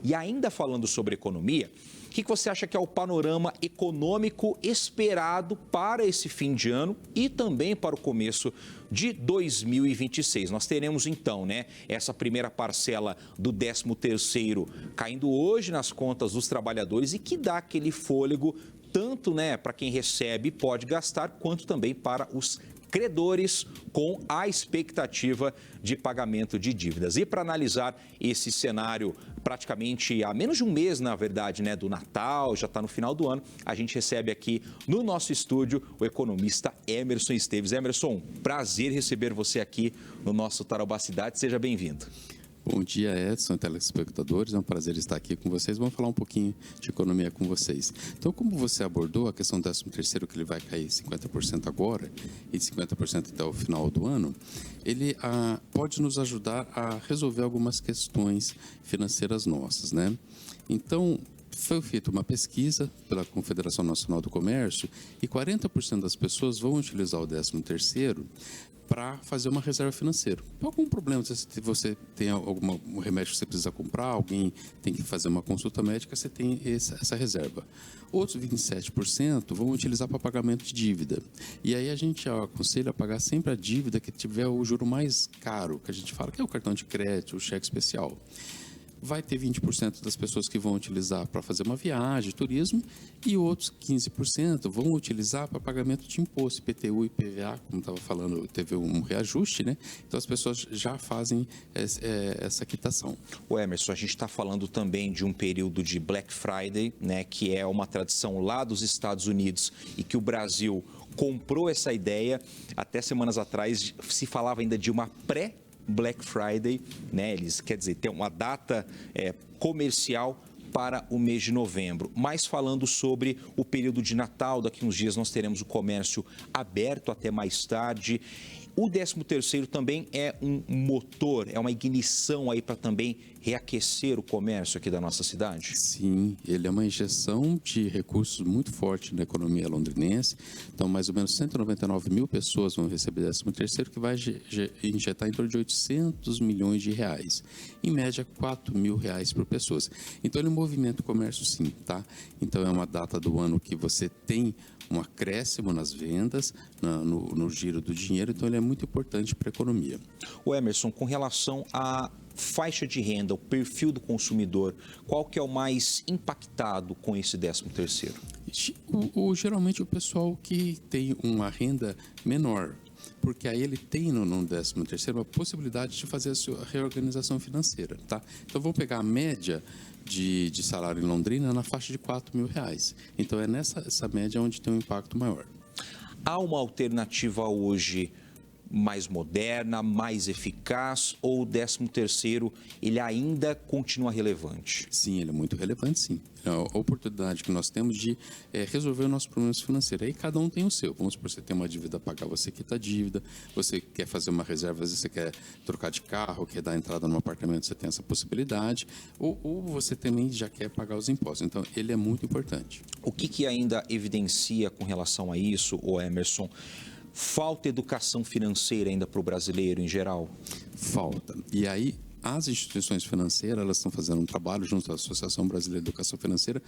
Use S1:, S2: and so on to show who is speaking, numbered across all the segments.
S1: E ainda falando sobre economia, o que você acha que é o panorama econômico esperado para esse fim de ano e também para o começo de 2026? Nós teremos então, essa primeira parcela do 13º caindo hoje nas contas dos trabalhadores e que dá aquele fôlego tanto, para quem recebe e pode gastar, quanto também para os credores com a expectativa de pagamento de dívidas. E para analisar esse cenário praticamente há menos de um mês, na verdade, do Natal, já está no final do ano, a gente recebe aqui no nosso estúdio o economista Emerson Esteves. Emerson, prazer receber você aqui no nosso Tarobá Cidade. Seja bem-vindo.
S2: Bom dia, Edson, telespectadores. É um prazer estar aqui com vocês. Vamos falar um pouquinho de economia com vocês. Então, como você abordou a questão do 13º, que ele vai cair 50% agora e 50% até o final do ano, ele pode nos ajudar a resolver algumas questões financeiras nossas, Então, foi feita uma pesquisa pela Confederação Nacional do Comércio e 40% das pessoas vão utilizar o 13º para fazer uma reserva financeira. Algum problema, se você tem um remédio que você precisa comprar, alguém tem que fazer uma consulta médica, você tem essa reserva. Outros 27% vão utilizar para pagamento de dívida. E aí a gente aconselha a pagar sempre a dívida que tiver o juro mais caro, que a gente fala que é o cartão de crédito, o cheque especial. Vai ter 20% das pessoas que vão utilizar para fazer uma viagem, turismo, e outros 15% vão utilizar para pagamento de imposto, IPTU e IPVA, como estava falando, teve um reajuste, Então as pessoas já fazem essa quitação.
S1: O Emerson, a gente está falando também de um período de Black Friday, que é uma tradição lá dos Estados Unidos e que o Brasil comprou essa ideia. Até semanas atrás se falava ainda de uma Black Friday, Eles, quer dizer, tem uma data comercial para o mês de novembro. Mas falando sobre o período de Natal, daqui uns dias nós teremos o comércio aberto até mais tarde. O 13º também é um motor, é uma ignição aí para também reaquecer o comércio aqui da nossa cidade?
S2: Sim, ele é uma injeção de recursos muito forte na economia londrinense. Então, mais ou menos 199 mil pessoas vão receber 13º, que vai injetar em torno de 800 milhões de reais. Em média, 4 mil reais por pessoa. Então, ele movimenta o comércio sim, tá? Então, é uma data do ano que você tem um acréscimo nas vendas, no giro do dinheiro, então ele é muito importante para a economia.
S1: O Emerson, com relação à faixa de renda, o perfil do consumidor, qual que é o mais impactado com esse 13º?
S2: Geralmente o pessoal que tem uma renda menor, porque aí ele tem no 13º a possibilidade de fazer a sua reorganização financeira, tá? Então vamos pegar a média de salário em Londrina na faixa de 4 mil reais. Então é essa média onde tem um impacto maior.
S1: Há uma alternativa hoje mais moderna, mais eficaz, ou o 13º ele ainda continua relevante?
S2: Sim, ele é muito relevante, sim. É a oportunidade que nós temos de resolver os nossos problemas financeiros. Aí cada um tem o seu. Vamos supor, você tem uma dívida a pagar, você quita a dívida, você quer fazer uma reserva, às vezes você quer trocar de carro, quer dar entrada num apartamento, você tem essa possibilidade, ou você também já quer pagar os impostos. Então, ele é muito importante.
S1: O que ainda evidencia com relação a isso, o Emerson? Falta educação financeira ainda para o brasileiro em geral?
S2: Falta. E aí, as instituições financeiras, elas estão fazendo um trabalho junto à Associação Brasileira de Educação Financeira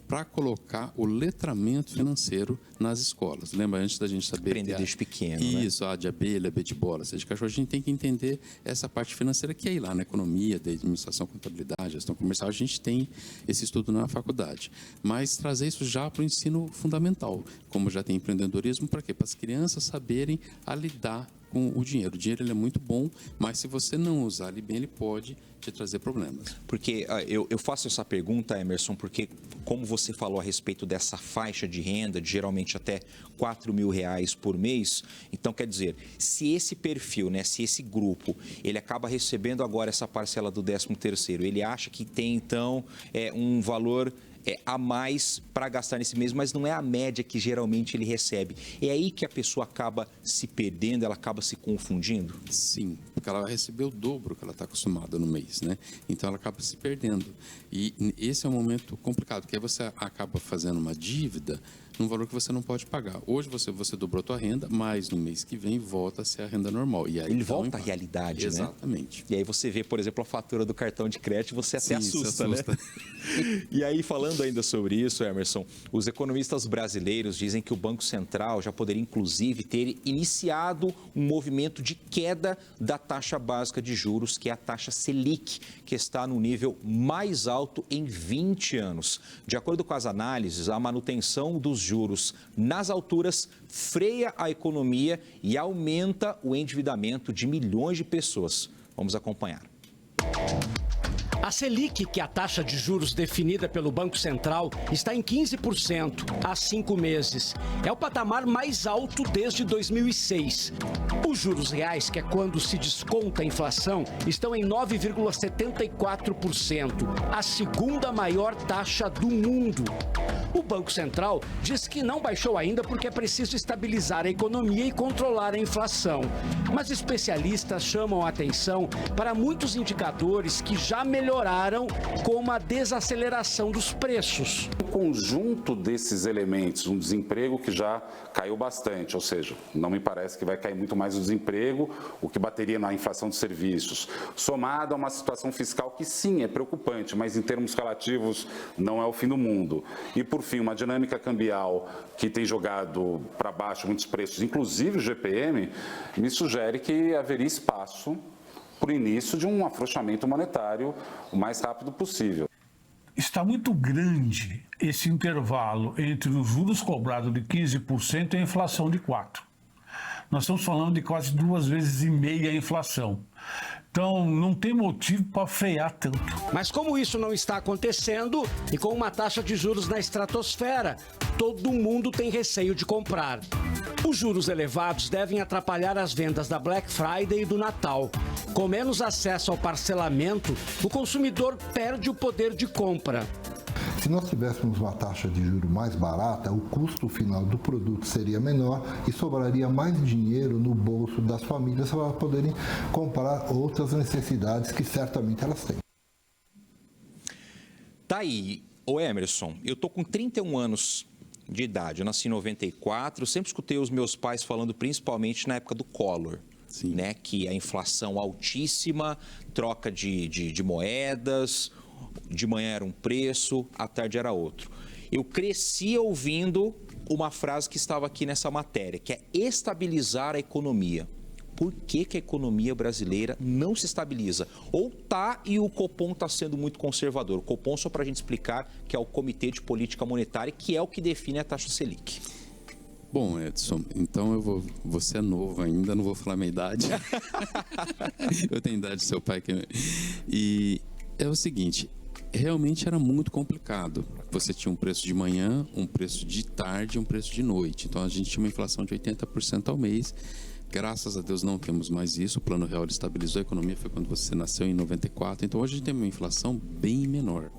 S2: para colocar o letramento financeiro nas escolas. Lembra, antes da gente saber...
S1: Aprender desde pequeno,
S2: Isso, A de abelha, B de bola, C de cachorro, a gente tem que entender essa parte financeira que é aí lá na economia, da administração, contabilidade, gestão comercial, a gente tem esse estudo na faculdade. Mas trazer isso já para o ensino fundamental, como já tem empreendedorismo, para quê? Para as crianças saberem a lidar com o dinheiro. O dinheiro ele é muito bom, mas se você não usar ele bem, ele pode te trazer problemas.
S1: Porque eu faço essa pergunta, Emerson, porque como você falou a respeito dessa faixa de renda, de geralmente até 4 mil reais por mês, então quer dizer, se esse perfil, se esse grupo, ele acaba recebendo agora essa parcela do 13º, ele acha que tem então um valor a mais para gastar nesse mês, mas não é a média que geralmente ele recebe. É aí que a pessoa acaba se perdendo, ela acaba se confundindo?
S2: Sim, porque ela vai receber o dobro que ela está acostumada no mês, Então ela acaba se perdendo. E esse é um momento complicado, porque aí você acaba fazendo uma dívida num valor que você não pode pagar. Hoje você dobrou a tua renda, mas no mês que vem volta a ser a renda normal. E aí
S1: ele volta à realidade,
S2: exatamente.
S1: Né? E aí você vê, por exemplo, a fatura do cartão de crédito, você até assusta, né? E aí, falando ainda sobre isso, Emerson, os economistas brasileiros dizem que o Banco Central já poderia, inclusive, ter iniciado um movimento de queda da taxa básica de juros, que é a taxa Selic, que está no nível mais alto em 20 anos. De acordo com as análises, a manutenção dos juros nas alturas freia a economia e aumenta o endividamento de milhões de pessoas. Vamos acompanhar.
S3: A Selic, que é a taxa de juros definida pelo Banco Central, está em 15% há 5 meses. É o patamar mais alto desde 2006. Os juros reais, que é quando se desconta a inflação, estão em 9,74%, a segunda maior taxa do mundo. O Banco Central diz que não baixou ainda porque é preciso estabilizar a economia e controlar a inflação. Mas especialistas chamam a atenção para muitos indicadores que já melhoraram, como a desaceleração dos preços.
S4: O conjunto desses elementos, um desemprego que já caiu bastante, ou seja, não me parece que vai cair muito mais o desemprego, o que bateria na inflação de serviços, somado a uma situação fiscal que sim é preocupante, mas em termos relativos não é o fim do mundo. E por fim, uma dinâmica cambial que tem jogado para baixo muitos preços, inclusive o GPM, me sugere que haveria espaço para o início de um afrouxamento monetário o mais rápido possível.
S5: Está muito grande esse intervalo entre os juros cobrados de 15% e a inflação de 4%. Nós estamos falando de quase 2,5 vezes a inflação. Então, não tem motivo para frear tanto.
S3: Mas como isso não está acontecendo e com uma taxa de juros na estratosfera, todo mundo tem receio de comprar. Os juros elevados devem atrapalhar as vendas da Black Friday e do Natal. Com menos acesso ao parcelamento, o consumidor perde o poder de compra.
S6: Se nós tivéssemos uma taxa de juros mais barata, o custo final do produto seria menor e sobraria mais dinheiro no bolso das famílias para poderem comprar outras necessidades que certamente elas têm.
S1: Tá aí, ô Emerson, eu tô com 31 anos de idade, eu nasci em 94, sempre escutei os meus pais falando, principalmente na época do Collor.
S2: Sim.
S1: Né, que a inflação altíssima, troca de moedas, de manhã era um preço, à tarde era outro. Eu cresci ouvindo uma frase que estava aqui nessa matéria, que é estabilizar a economia. Por que a economia brasileira não se estabiliza? Ou tá e o Copom está sendo muito conservador? O Copom, só para a gente explicar, que é o Comitê de Política Monetária, que é o que define a taxa Selic.
S2: Bom, Edson, então você é novo ainda, não vou falar a minha idade. Eu tenho a idade do seu pai. E é o seguinte, realmente era muito complicado. Você tinha um preço de manhã, um preço de tarde e um preço de noite. Então a gente tinha uma inflação de 80% ao mês. Graças a Deus não temos mais isso. O Plano Real estabilizou a economia, foi quando você nasceu em 94. Então hoje a gente tem uma inflação bem menor.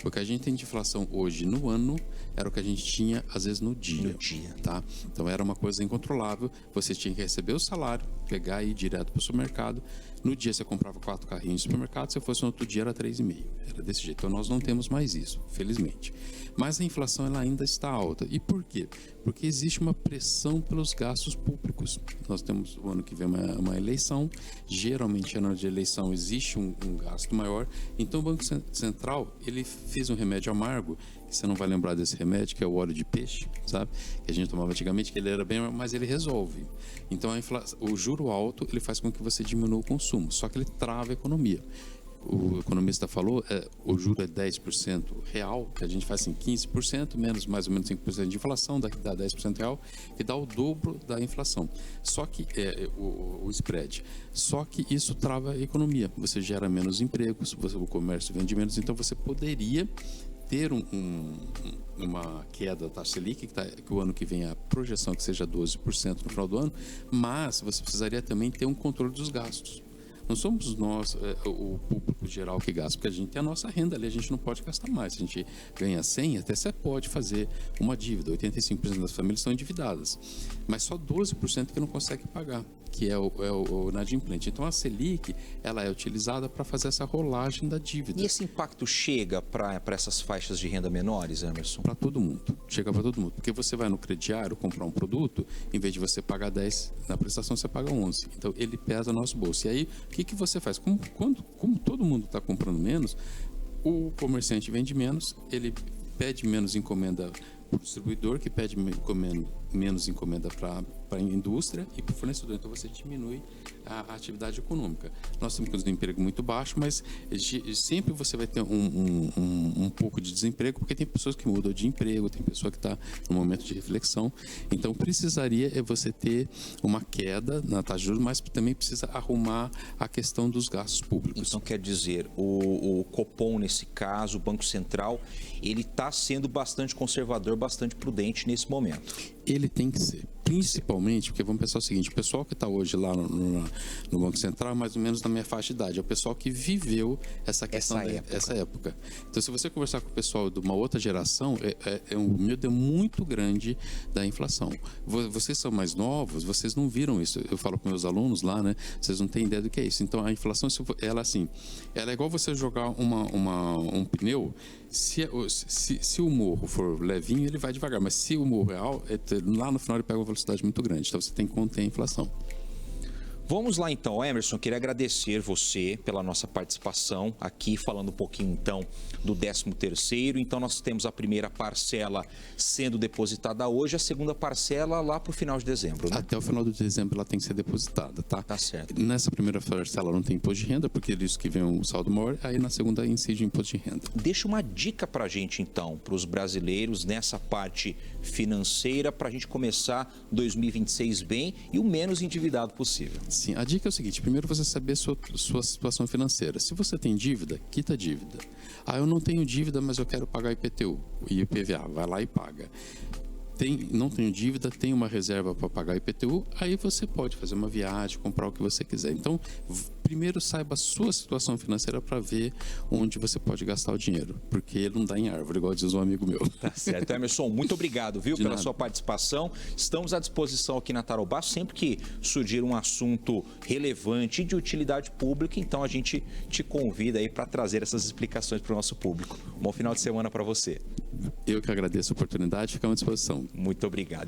S2: O que a gente tem de inflação hoje no ano era o que a gente tinha, às vezes, no dia. Tá? Então, era uma coisa incontrolável. Você tinha que receber o salário, pegar e ir direto para o supermercado. No dia, você comprava 4 carrinhos no supermercado. Se fosse no outro dia, era 3,5. Era desse jeito. Então, nós não temos mais isso, felizmente. Mas a inflação ela ainda está alta. E por quê? Porque existe uma pressão pelos gastos públicos. Nós temos, o ano que vem, uma eleição. Geralmente, no ano de eleição, existe um gasto maior. Então, o Banco Central, ele fez um remédio amargo, que você não vai lembrar desse remédio, que é o óleo de peixe, sabe? Que a gente tomava antigamente, que ele era bem, mas ele resolve. Então, o juro alto, ele faz com que você diminua o consumo, só que ele trava a economia. O economista falou, o juro é 10% real, que a gente faz assim, 15%, menos mais ou menos 5% de inflação, dá 10% real, que dá o dobro da inflação. Só que, o spread, só que isso trava a economia. Você gera menos empregos, o comércio vende menos, então você poderia ter uma queda da taxa Selic, que o ano que vem a projeção que seja 12% no final do ano, mas você precisaria também ter um controle dos gastos. não somos nós, o público geral que gasta, porque a gente tem a nossa renda ali, a gente não pode gastar mais. Se a gente ganha 100, até você pode fazer uma dívida. 85% das famílias estão endividadas, mas só 12% que não consegue pagar, que é o inadimplente. Então, a Selic, ela é utilizada para fazer essa rolagem da dívida.
S1: E esse impacto chega para essas faixas de renda menores, Emerson?
S2: Para todo mundo, chega para todo mundo. Porque você vai no crediário comprar um produto, em vez de você pagar 10, na prestação você paga 11. Então, ele pesa no nosso bolso. E aí, o que você faz? Como todo mundo está comprando menos, o comerciante vende menos, ele pede menos encomenda para o distribuidor, que pede menos encomenda para a indústria e para o fornecedor. Então, você diminui a atividade econômica. Nós temos um desemprego muito baixo, mas sempre você vai ter um pouco de desemprego, porque tem pessoas que mudam de emprego, tem pessoa que está no momento de reflexão. Então, precisaria você ter uma queda na taxa de juros, mas também precisa arrumar a questão dos gastos públicos.
S1: Então, quer dizer, o Copom, nesse caso, o Banco Central, ele está sendo bastante conservador, bastante prudente nesse momento.
S2: Ele tem que ser. Principalmente, porque vamos pensar o seguinte, o pessoal que está hoje lá no Banco Central é mais ou menos da minha faixa de idade, é o pessoal que viveu essa questão, essa época. Então, se você conversar com o pessoal de uma outra geração, um medo muito grande da inflação. Vocês são mais novos, vocês não viram isso. Eu falo com meus alunos lá, né? Vocês não têm ideia do que é isso. Então, a inflação, ela é igual você jogar um pneu. Se o morro for levinho, ele vai devagar, mas se o morro é alto, lá no final ele pega uma velocidade muito grande, então você tem que conter a inflação.
S1: Vamos lá então, Emerson, queria agradecer você pela nossa participação aqui, falando um pouquinho então do 13º. Então nós temos a primeira parcela sendo depositada hoje, a segunda parcela lá para o final de dezembro, né?
S2: Até o final de dezembro ela tem que ser depositada, tá?
S1: Tá certo.
S2: Nessa primeira parcela não tem imposto de renda, porque é isso que vem um saldo maior, aí na segunda incide o imposto de renda.
S1: Deixa uma dica para a gente então, para os brasileiros nessa parte financeira, para a gente começar 2026 bem e o menos endividado possível.
S2: Sim, a dica é o seguinte, primeiro você saber sua situação financeira. Se você tem dívida, quita a dívida. Eu não tenho dívida, mas eu quero pagar IPTU e IPVA, vai lá e paga. Não tenho dívida, tem uma reserva para pagar IPTU, aí você pode fazer uma viagem, comprar o que você quiser. Então, primeiro saiba a sua situação financeira para ver onde você pode gastar o dinheiro, porque ele não dá em árvore, igual diz um amigo meu.
S1: Tá certo. Emerson, muito obrigado, viu, pela sua participação. Estamos à disposição aqui na Tarobá, sempre que surgir um assunto relevante e de utilidade pública, então a gente te convida aí para trazer essas explicações para o nosso público. Um bom final de semana para você.
S2: Eu que agradeço a oportunidade, fico à disposição.
S1: Muito obrigado.